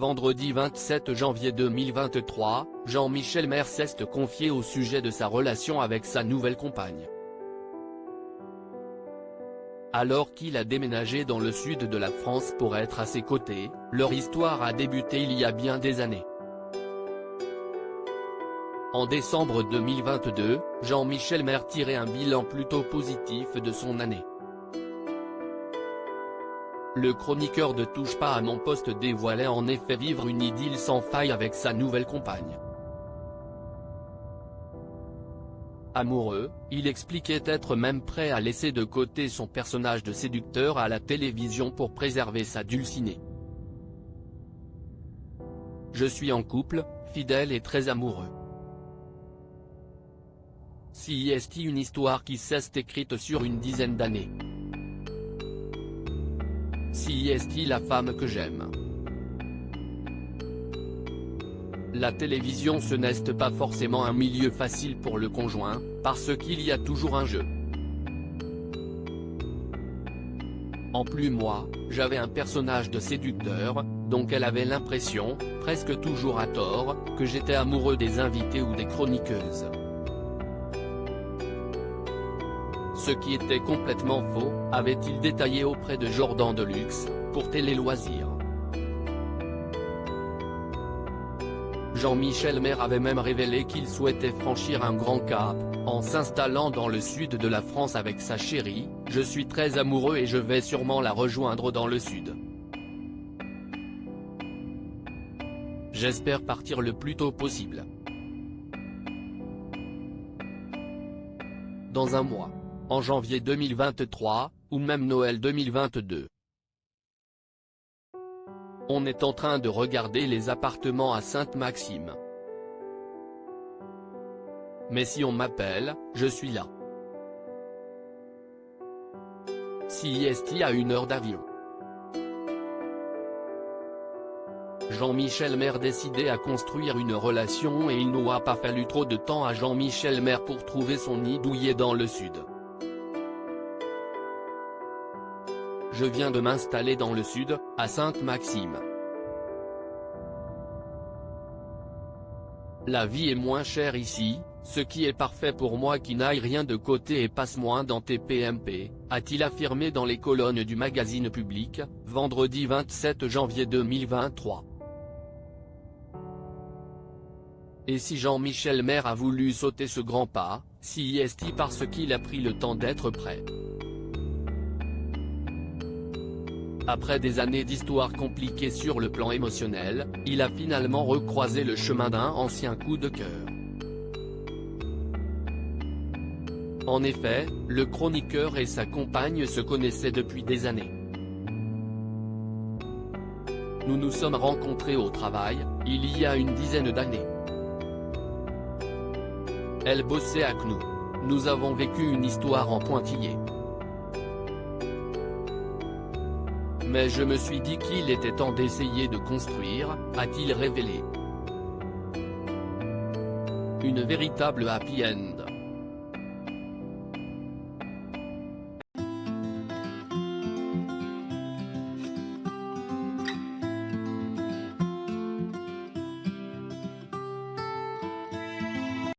Vendredi 27 janvier 2023, Jean-Michel Maire s'est confié au sujet de sa relation avec sa nouvelle compagne. Alors qu'il a déménagé dans le sud de la France pour être à ses côtés, leur histoire a débuté il y a bien des années. En décembre 2022, Jean-Michel Maire tirait un bilan plutôt positif de son année. Le chroniqueur de Touche pas à mon poste dévoilait en effet vivre une idylle sans faille avec sa nouvelle compagne. Amoureux, il expliquait être même prêt à laisser de côté son personnage de séducteur à la télévision pour préserver sa dulcinée. Je suis en couple, fidèle et très amoureux. Si est une histoire qui s'est écrite sur une dizaine d'années. Si est la femme que j'aime. La télévision ce n'est pas forcément un milieu facile pour le conjoint, parce qu'il y a toujours un jeu. En plus moi, j'avais un personnage de séducteur, donc elle avait l'impression, presque toujours à tort, que j'étais amoureux des invités ou des chroniqueuses. Ce qui était complètement faux, avait-il détaillé auprès de Jordan Deluxe, pour Télé Loisirs. Jean-Michel Maire avait même révélé qu'il souhaitait franchir un grand cap, en s'installant dans le sud de la France avec sa chérie. Je suis très amoureux et je vais sûrement la rejoindre dans le sud. J'espère partir le plus tôt possible. Dans un mois. En janvier 2023, ou même Noël 2022. On est en train de regarder les appartements à Sainte-Maxime. Mais si on m'appelle, je suis là. Si est à 1 heure d'avion. Jean-Michel Maire décidé à construire une relation et il n'aura pas fallu trop de temps à Jean-Michel Maire pour trouver son nid douillet dans le sud. Je viens de m'installer dans le sud, à Sainte-Maxime. La vie est moins chère ici, ce qui est parfait pour moi qui n'aille rien de côté et passe moins dans TPMP, a-t-il affirmé dans les colonnes du magazine Public, vendredi 27 janvier 2023. Et si Jean-Michel Maire a voulu sauter ce grand pas, si est parce qu'il a pris le temps d'être prêt. Après des années d'histoire compliquée sur le plan émotionnel, il a finalement recroisé le chemin d'un ancien coup de cœur. En effet, le chroniqueur et sa compagne se connaissaient depuis des années. Nous nous sommes rencontrés au travail, il y a une dizaine d'années. Elle bossait à CNU. Nous avons vécu une histoire en pointillé. Mais je me suis dit qu'il était temps d'essayer de construire, a-t-il révélé. Une véritable happy end.